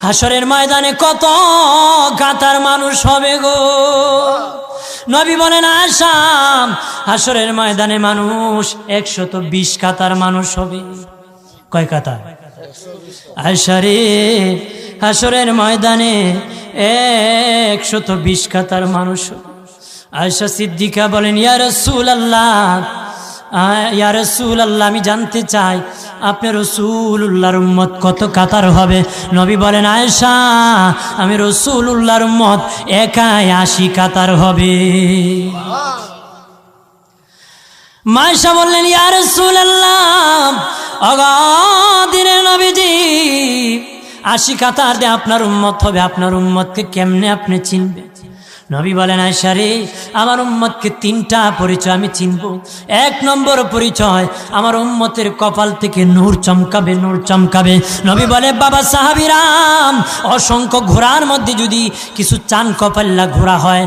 হাসরের ময়দানে কত কাতার মানুষ হবে গো। নবী বলেন আয়েশা, হাসরের ময়দানে মানুষ 120 কাতার মানুষ হবে। কয় কাতার? আয়েশা রে, হাসরের ময়দানে 120 কাতার মানুষ হবে। আয়েশা সিদ্দিকা বলেন ইয়া রাসূলুল্লাহ, ইয়া রাসূলুল্লাহ, আমি জানতে চাই আপনার রাসূলুল্লাহর উম্মত কত কাতার হবে? নবী বলেন আয়েশা, আমি রাসূলুল্লাহর উম্মত একাই 80 কাতার হবে। আয়েশা বললেন ইয়া রাসূলুল্লাহ, দিনের নবীজি 80 কাতার দিয়ে আপনার উম্মত হবে, আপনার উম্মতকে কেমনে আপনি চিনবেন? নবী বলেন আয়েশা রে, আমার উম্মতকে 3টা পরিচয় আমি চিনব। 1 নম্বর পরিচয়, আমার উম্মতের কপাল থেকে নূর চমকাবে, নূর চমকাবে। নবী বলে বাবা সাহাবীরাম, অসংখ্য ঘোড়ার মধ্যে যদি কিছু চান কপাল্লা ঘোড়া হয়,